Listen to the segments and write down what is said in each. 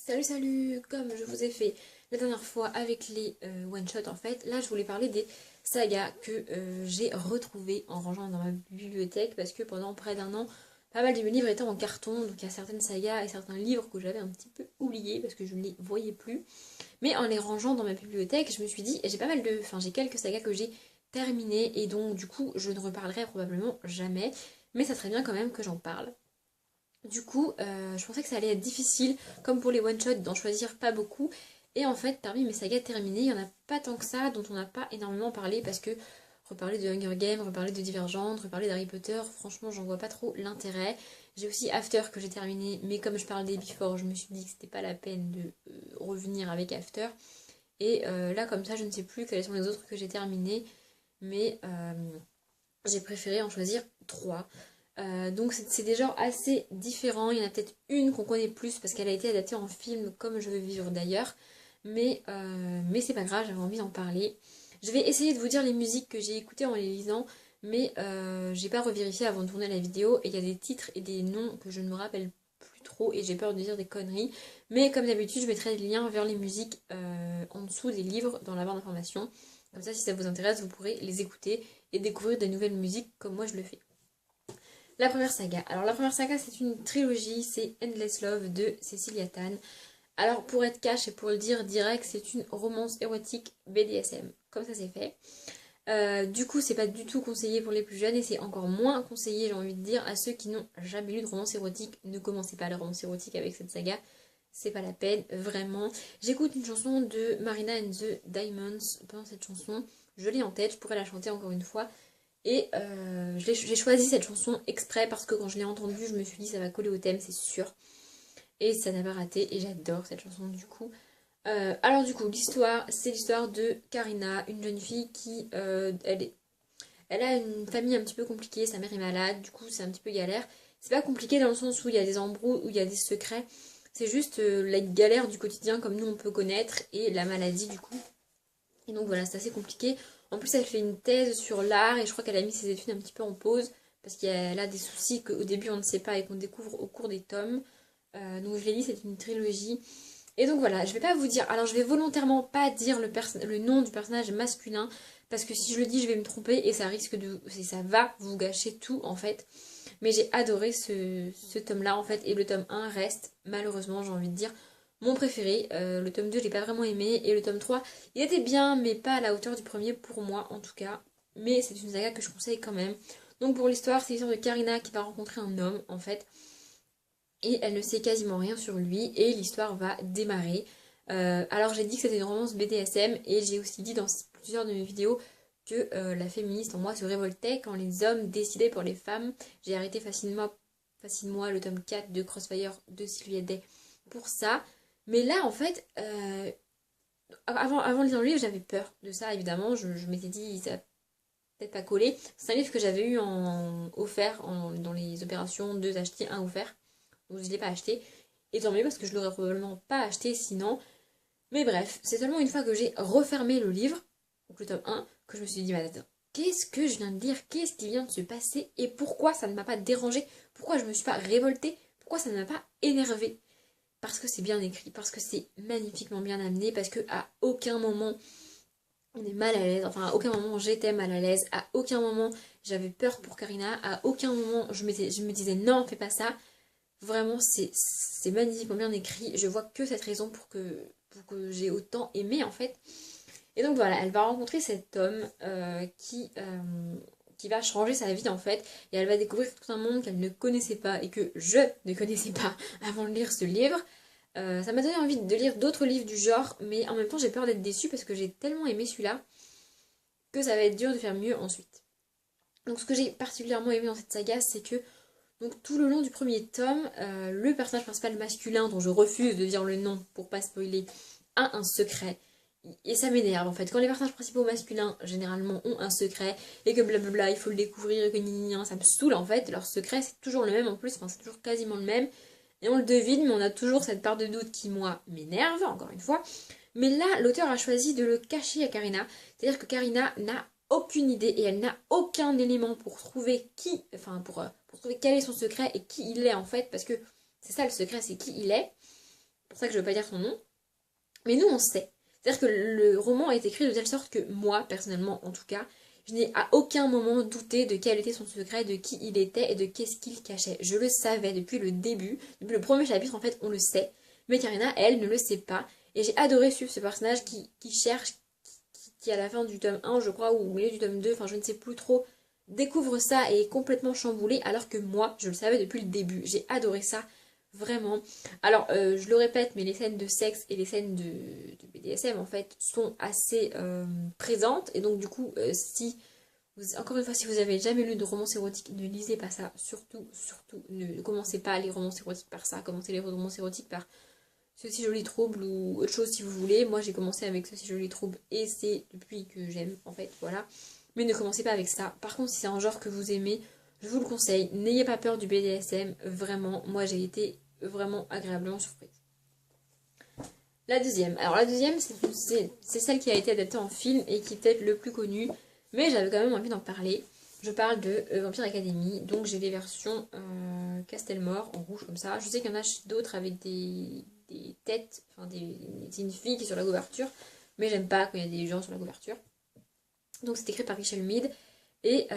Salut, comme je vous ai fait la dernière fois avec les one-shots en fait, là je voulais parler des sagas que j'ai retrouvées en rangeant dans ma bibliothèque parce que pendant près d'un an, pas mal de mes livres étaient en carton, donc il y a certaines sagas et certains livres que j'avais un petit peu oubliés parce que je ne les voyais plus. Mais en les rangeant dans ma bibliothèque, je me suis dit, et j'ai pas mal de, enfin j'ai quelques sagas que j'ai terminées et donc du coup je ne reparlerai probablement jamais, mais ça serait bien quand même que j'en parle. Du coup, je pensais que ça allait être difficile, comme pour les one-shots, d'en choisir pas beaucoup. Et en fait, parmi mes sagas terminées, il n'y en a pas tant que ça, dont on n'a pas énormément parlé, parce que reparler de Hunger Games, reparler de Divergente, reparler d'Harry Potter, franchement, j'en vois pas trop l'intérêt. J'ai aussi After que j'ai terminé, mais comme je parle des Before, je me suis dit que c'était pas la peine de revenir avec After. Et là, comme ça, je ne sais plus quels sont les autres que j'ai terminés, mais j'ai préféré en choisir trois. Donc c'est des genres assez différents. Il y en a peut-être une qu'on connaît plus parce qu'elle a été adaptée en film comme Je veux vivre d'ailleurs. Mais c'est pas grave, j'avais envie d'en parler. Je vais essayer de vous dire les musiques que j'ai écoutées en les lisant, mais j'ai pas revérifié avant de tourner la vidéo. Et il y a des titres et des noms que je ne me rappelle plus trop et j'ai peur de dire des conneries. Mais comme d'habitude, je mettrai les liens vers les musiques en dessous des livres dans la barre d'informations. Comme ça, si ça vous intéresse, vous pourrez les écouter et découvrir des nouvelles musiques comme moi je le fais. La première saga. Alors la première saga c'est une trilogie, c'est Endless Love de Cecilia Tan. Alors pour être cash et pour le dire direct, c'est une romance érotique BDSM, comme ça c'est fait. Du coup c'est pas du tout conseillé pour les plus jeunes et c'est encore moins conseillé j'ai envie de dire à ceux qui n'ont jamais lu de romance érotique. Ne commencez pas la romance érotique avec cette saga, c'est pas la peine, vraiment. J'écoute une chanson de Marina and the Diamonds pendant cette chanson, je l'ai en tête, je pourrais la chanter encore une fois. Et j'ai choisi cette chanson exprès parce que quand je l'ai entendue, je me suis dit ça va coller au thème, c'est sûr. Et ça n'a pas raté et j'adore cette chanson du coup. Alors du coup, l'histoire, c'est l'histoire de Karina, une jeune fille qui, elle a une famille un petit peu compliquée, sa mère est malade, du coup c'est un petit peu galère. C'est pas compliqué dans le sens où il y a des embrouilles, où il y a des secrets. C'est juste la galère du quotidien comme nous on peut connaître et la maladie du coup. Et donc voilà, c'est assez compliqué. En plus, elle fait une thèse sur l'art et je crois qu'elle a mis ses études un petit peu en pause parce qu'elle a des soucis qu'au début on ne sait pas et qu'on découvre au cours des tomes. Donc je l'ai dit, c'est une trilogie. Et donc voilà, je vais pas vous dire. Alors je vais volontairement pas dire le nom du personnage masculin parce que si je le dis, je vais me tromper et ça risque de. Ça va vous gâcher tout en fait. Mais j'ai adoré ce tome-là en fait et le tome 1 reste, malheureusement, j'ai envie de dire, mon préféré. Le tome 2, je l'ai pas vraiment aimé et le tome 3, il était bien, mais pas à la hauteur du premier pour moi en tout cas. Mais c'est une saga que je conseille quand même. Donc pour l'histoire, c'est l'histoire de Karina qui va rencontrer un homme en fait et elle ne sait quasiment rien sur lui et l'histoire va démarrer. Alors j'ai dit que c'était une romance BDSM et j'ai aussi dit dans plusieurs de mes vidéos que la féministe en moi se révoltait quand les hommes décidaient pour les femmes. J'ai arrêté facilement le tome 4 de Crossfire de Sylvia Day pour ça. Mais là en fait, avant de lire le livre j'avais peur de ça évidemment. Je m'étais dit ça va peut-être pas coller. C'est un livre que j'avais eu en offert dans les opérations 2 achetés, un offert. Donc je ne l'ai pas acheté. Et tant mieux parce que je l'aurais probablement pas acheté sinon. Mais bref, c'est seulement une fois que j'ai refermé le livre, donc le tome 1, que je me suis dit, mais attends, qu'est-ce que je viens de lire? Qu'est-ce qui vient de se passer? Et pourquoi ça ne m'a pas dérangé? Pourquoi je ne me suis pas révoltée? Pourquoi ça ne m'a pas énervé? Parce que c'est bien écrit, parce que c'est magnifiquement bien amené, parce que à aucun moment on est mal à l'aise, enfin à aucun moment j'étais mal à l'aise, à aucun moment j'avais peur pour Karina, à aucun moment je me disais non, fais pas ça. Vraiment, c'est magnifiquement bien écrit. Je vois que cette raison pour que j'ai autant aimé en fait. Et donc voilà, elle va rencontrer cet homme qui va changer sa vie en fait. Et elle va découvrir tout un monde qu'elle ne connaissait pas et que je ne connaissais pas avant de lire ce livre. Ça m'a donné envie de lire d'autres livres du genre, mais en même temps j'ai peur d'être déçue parce que j'ai tellement aimé celui-là que ça va être dur de faire mieux ensuite. Donc ce que j'ai particulièrement aimé dans cette saga, c'est que donc tout le long du premier tome, le personnage principal masculin, dont je refuse de dire le nom pour pas spoiler, a un secret. Et ça m'énerve en fait. Quand les personnages principaux masculins généralement ont un secret et que blablabla il faut le découvrir et que ça me saoule en fait. Leur secret c'est toujours le même en plus, enfin c'est toujours quasiment le même. Et on le devine, mais on a toujours cette part de doute qui moi m'énerve, encore une fois. Mais là, l'auteur a choisi de le cacher à Karina. C'est-à-dire que Karina n'a aucune idée et elle n'a aucun élément pour trouver pour trouver quel est son secret et qui il est en fait, parce que c'est ça le secret, c'est qui il est. C'est pour ça que je veux pas dire son nom. Mais nous, on sait. C'est-à-dire que le roman est écrit de telle sorte que moi, personnellement, en tout cas, je n'ai à aucun moment douté de quel était son secret, de qui il était et de qu'est-ce qu'il cachait. Je le savais depuis le début, depuis le premier chapitre, en fait, on le sait. Mais Karina, elle, ne le sait pas. Et j'ai adoré suivre ce personnage qui cherche, qui à la fin du tome 1, je crois, ou au milieu du tome 2, enfin je ne sais plus trop, découvre ça et est complètement chamboulé, alors que moi, je le savais depuis le début. J'ai adoré ça, vraiment. Alors, je le répète, mais les scènes de sexe et les scènes de BDSM, en fait, sont assez présentes. Et donc, du coup, si encore une fois, si vous avez jamais lu de romance érotique, ne lisez pas ça. Surtout, surtout, ne commencez pas les romances érotiques par ça. Commencez les romances érotiques par Ceci Joli Trouble ou autre chose si vous voulez. Moi, j'ai commencé avec Ceci Joli Trouble et c'est depuis que j'aime, en fait, voilà. Mais ne commencez pas avec ça. Par contre, si c'est un genre que vous aimez, je vous le conseille. N'ayez pas peur du BDSM. Vraiment, moi, j'ai été vraiment agréablement surprise. La deuxième. Alors, la deuxième, c'est celle qui a été adaptée en film et qui est peut-être le plus connu. Mais j'avais quand même envie d'en parler. Je parle de Vampire Academy. Donc, j'ai les versions Castelmore en rouge comme ça. Je sais qu'il y en a d'autres avec des têtes. Enfin, c'est une fille qui est sur la couverture. Mais j'aime pas quand il y a des gens sur la couverture. Donc, c'est écrit par Richel Mead. Et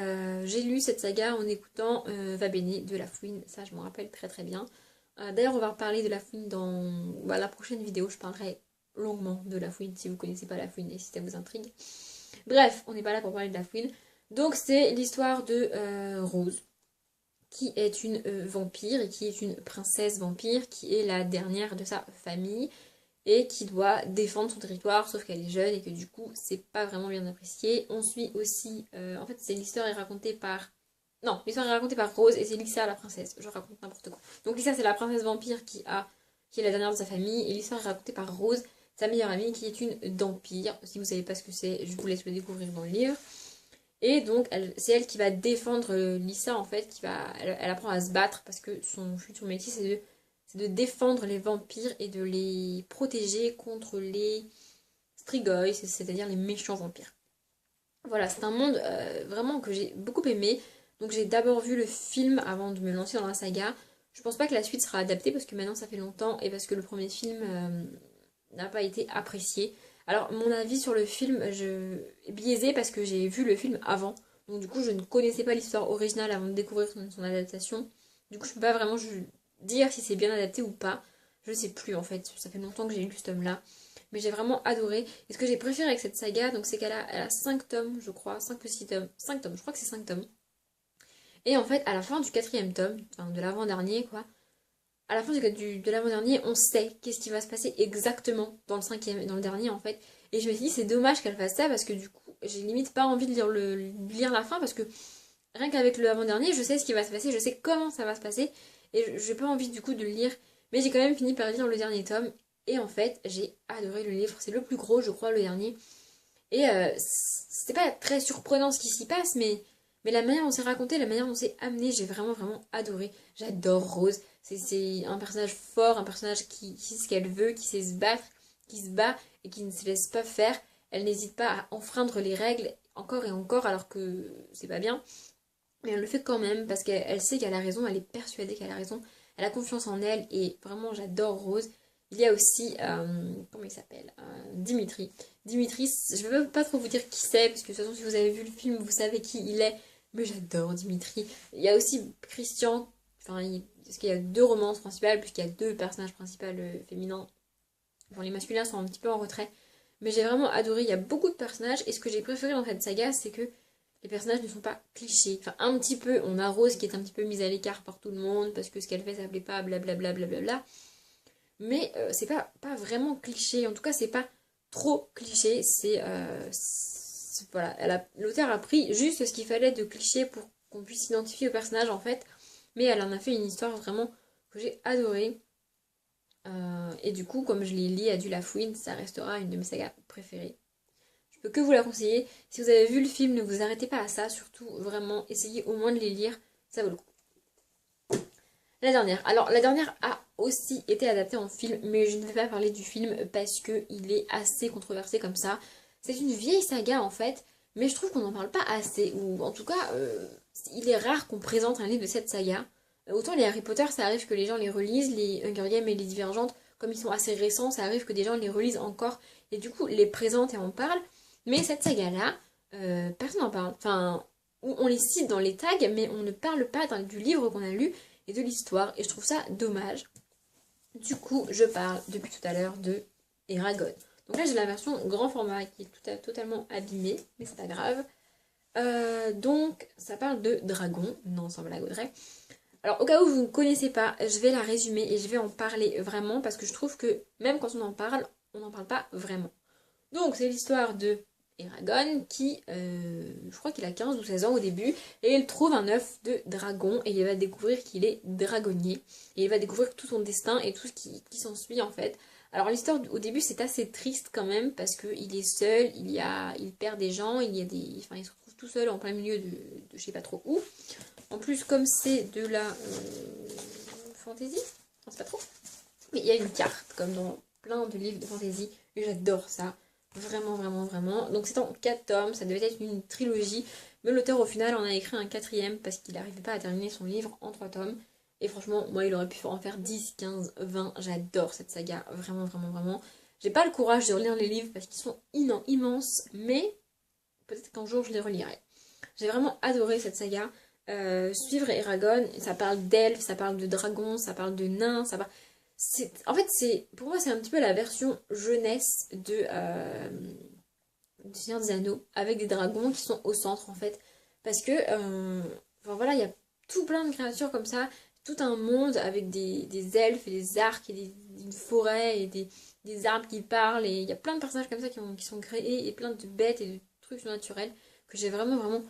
j'ai lu cette saga en écoutant Va Bene de La Fouine. Ça, je m'en rappelle très très bien. D'ailleurs, on va reparler de La Fouine dans la prochaine vidéo. Je parlerai longuement de La Fouine si vous connaissez pas La Fouine et si ça vous intrigue. Bref, on n'est pas là pour parler de La Fouine. Donc, c'est l'histoire de Rose, qui est une vampire et qui est une princesse vampire, qui est la dernière de sa famille et qui doit défendre son territoire, sauf qu'elle est jeune et que du coup, c'est pas vraiment bien apprécié. On suit aussi. En fait, l'histoire est racontée par. Non, l'histoire est racontée par Rose et c'est Lisa la princesse. Je raconte n'importe quoi. Donc, Lisa, c'est la princesse vampire qui est la dernière de sa famille et l'histoire est racontée par Rose, sa meilleure amie, qui est une vampire. Si vous savez pas ce que c'est, je vous laisse le découvrir dans le livre. Et donc, c'est elle qui va défendre Lisa, en fait, elle apprend à se battre parce que son futur métier, c'est de défendre les vampires et de les protéger contre les Strigoi, c'est-à-dire les méchants vampires. Voilà, c'est un monde vraiment que j'ai beaucoup aimé. Donc, j'ai d'abord vu le film avant de me lancer dans la saga. Je pense pas que la suite sera adaptée parce que maintenant ça fait longtemps et parce que le premier film n'a pas été apprécié. Alors, mon avis sur le film est biaisé parce que j'ai vu le film avant. Donc, du coup, je ne connaissais pas l'histoire originale avant de découvrir son adaptation. Du coup, je peux pas vraiment dire si c'est bien adapté ou pas. Je sais plus en fait. Ça fait longtemps que j'ai lu ce tome-là. Mais j'ai vraiment adoré. Et ce que j'ai préféré avec cette saga, donc c'est elle a 5 tomes, je crois. 5 ou 6 tomes. 5 tomes, je crois que c'est 5 tomes. Et en fait, à la fin du quatrième tome, enfin de l'avant-dernier, quoi, à la fin de l'avant-dernier, on sait qu'est-ce qui va se passer exactement dans le cinquième, dans le dernier en fait. Et je me suis dit, c'est dommage qu'elle fasse ça parce que du coup, j'ai limite pas envie de lire la fin parce que rien qu'avec le avant-dernier, je sais ce qui va se passer, je sais comment ça va se passer et j'ai pas envie du coup de le lire. Mais j'ai quand même fini par lire le dernier tome et en fait, j'ai adoré le livre. C'est le plus gros, je crois, le dernier. Et c'était pas très surprenant ce qui s'y passe, mais la manière dont c'est raconté, la manière dont c'est amené, j'ai vraiment, vraiment adoré. J'adore Rose. C'est un personnage fort, un personnage qui sait ce qu'elle veut, qui sait se battre, qui se bat et qui ne se laisse pas faire. Elle n'hésite pas à enfreindre les règles encore et encore alors que c'est pas bien. Mais elle le fait quand même parce qu'elle sait qu'elle a raison, elle est persuadée qu'elle a raison. Elle a confiance en elle et vraiment j'adore Rose. Il y a aussi, comment il s'appelle Dimitri. Dimitri, je ne veux pas trop vous dire qui c'est, parce que de toute façon, si vous avez vu le film, vous savez qui il est. Mais j'adore Dimitri. Il y a aussi Christian, parce qu'il y a deux romances principales, puisqu'il y a deux personnages principaux féminins. Bon, les masculins sont un petit peu en retrait. Mais j'ai vraiment adoré, il y a beaucoup de personnages, et ce que j'ai préféré dans cette saga, c'est que les personnages ne sont pas clichés. Enfin, un petit peu, on a Rose qui est un petit peu mise à l'écart par tout le monde, parce que ce qu'elle fait, ça plaît pas, blablabla, blablabla. Mais c'est pas vraiment cliché. En tout cas, c'est pas trop cliché. Voilà, l'auteur a pris juste ce qu'il fallait de cliché pour qu'on puisse s'identifier au personnage en fait. Mais elle en a fait une histoire vraiment que j'ai adorée. Et du coup, comme je l'ai lu à du La Fouine, ça restera une de mes sagas préférées. Je peux que vous la conseiller. Si vous avez vu le film, ne vous arrêtez pas à ça. Surtout, vraiment, essayez au moins de les lire. Ça vaut le coup. La dernière. Alors, la dernière a aussi été adaptée en film, mais je ne vais pas parler du film parce qu'il est assez controversé comme ça. C'est une vieille saga en fait, mais je trouve qu'on n'en parle pas assez, ou en tout cas, il est rare qu'on présente un livre de cette saga. Autant les Harry Potter, ça arrive que les gens les relisent, les Hunger Games et les Divergentes, comme ils sont assez récents, ça arrive que des gens les relisent encore et du coup les présentent et en parlent. Mais cette saga-là, personne n'en parle. Enfin, on les cite dans les tags, mais on ne parle pas du livre qu'on a lu et de l'histoire. Et je trouve ça dommage. Du coup, je parle depuis tout à l'heure de Eragon. Donc là, j'ai la version grand format qui est totalement abîmée, mais c'est pas grave. Donc, ça parle de dragon. Non, sans blague, Audrey. Alors, au cas où vous ne connaissez pas, je vais la résumer et je vais en parler vraiment parce que je trouve que même quand on n'en parle pas vraiment. Donc, c'est l'histoire de Eragon qui, je crois qu'il a 15 ou 16 ans au début, et il trouve un œuf de dragon et il va découvrir qu'il est dragonnier. Et il va découvrir tout son destin et tout ce qui s'ensuit en fait. Alors l'histoire au début c'est assez triste quand même parce qu'il est seul, il perd des gens, enfin, il se retrouve tout seul en plein milieu de je sais pas trop où. En plus comme c'est de la fantasy, non, c'est pas trop, mais il y a une carte comme dans plein de livres de fantasy et j'adore ça. Vraiment, vraiment, vraiment. Donc c'est en 4 tomes, ça devait être une trilogie. Mais l'auteur au final en a écrit un quatrième parce qu'il n'arrivait pas à terminer son livre en 3 tomes. Et franchement, moi il aurait pu en faire 10, 15, 20. J'adore cette saga. Vraiment, vraiment, vraiment. J'ai pas le courage de relire les livres parce qu'ils sont immenses. Mais peut-être qu'un jour je les relirai. J'ai vraiment adoré cette saga. Suivre Eragon, ça parle d'elfes, ça parle de dragons, ça parle de nains, ça parle... En fait, pour moi, c'est un petit peu la version jeunesse du Seigneur des Anneaux, avec des dragons qui sont au centre, en fait. Parce que, enfin, voilà, il y a tout plein de créatures comme ça, tout un monde avec des elfes et des arcs et une forêt et des arbres qui parlent. Et il y a plein de personnages comme ça qui sont créés et plein de bêtes et de trucs surnaturels que j'ai vraiment, vraiment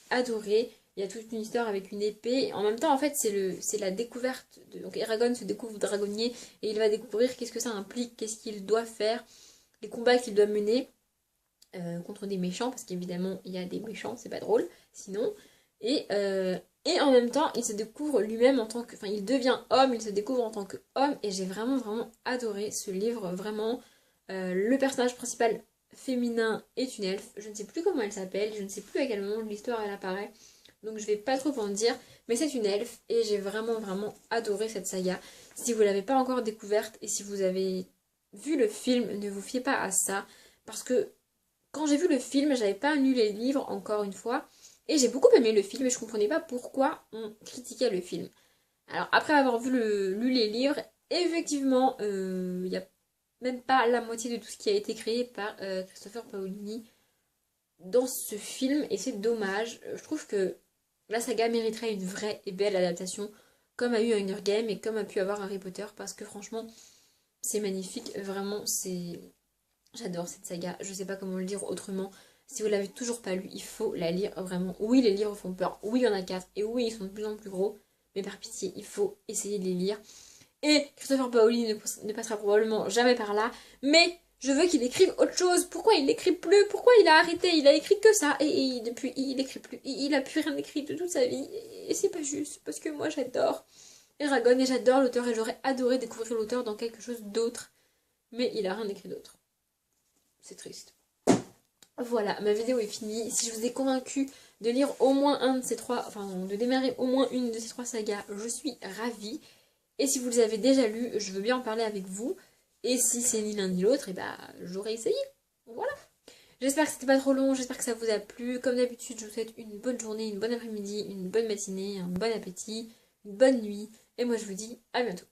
adoré. Il y a toute une histoire avec une épée. En même temps, en fait, c'est la découverte. Donc, Eragon se découvre dragonnier et il va découvrir qu'est-ce que ça implique, qu'est-ce qu'il doit faire, les combats qu'il doit mener contre des méchants, parce qu'évidemment, il y a des méchants, c'est pas drôle, sinon. Et en même temps, il se découvre lui-même en tant que... Enfin, il devient homme, il se découvre en tant qu'homme, et j'ai vraiment, vraiment adoré ce livre. Vraiment, le personnage principal féminin est une elfe. Je ne sais plus comment elle s'appelle, je ne sais plus à quel moment de l'histoire elle apparaît. Donc je vais pas trop en dire, mais c'est une elfe et j'ai vraiment vraiment adoré cette saga. Si vous l'avez pas encore découverte et si vous avez vu le film, ne vous fiez pas à ça. Parce que quand j'ai vu le film, j'avais pas lu les livres encore une fois. Et j'ai beaucoup aimé le film et je comprenais pas pourquoi on critiquait le film. Alors après avoir lu les livres, effectivement, il n'y a même pas la moitié de tout ce qui a été créé par Christopher Paolini dans ce film et c'est dommage. Je trouve que la saga mériterait une vraie et belle adaptation, comme a eu Hunger Games et comme a pu avoir Harry Potter, parce que franchement, c'est magnifique. Vraiment, c'est... J'adore cette saga. Je sais pas comment le dire autrement. Si vous l'avez toujours pas lu, il faut la lire vraiment. Oui, les livres font peur. Oui, il y en a 4. Et oui, ils sont de plus en plus gros. Mais par pitié, il faut essayer de les lire. Et Christopher Paolini ne passera probablement jamais par là. Mais je veux qu'il écrive autre chose. Pourquoi il n'écrit plus? Pourquoi il a arrêté? Il a écrit que ça. Et depuis, il écrit plus. Il a plus rien écrit de toute sa vie. Et c'est pas juste. Parce que moi, j'adore Eragon et j'adore l'auteur. Et j'aurais adoré découvrir l'auteur dans quelque chose d'autre. Mais il a rien écrit d'autre. C'est triste. Voilà, ma vidéo est finie. Si je vous ai convaincu de lire au moins un de ces trois, enfin de démarrer au moins une de ces 3 sagas, je suis ravie. Et si vous les avez déjà lus, je veux bien en parler avec vous. Et si c'est ni l'un ni l'autre, et bah j'aurais essayé. Voilà. J'espère que c'était pas trop long, j'espère que ça vous a plu. Comme d'habitude, je vous souhaite une bonne journée, une bonne après-midi, une bonne matinée, un bon appétit, une bonne nuit. Et moi je vous dis à bientôt.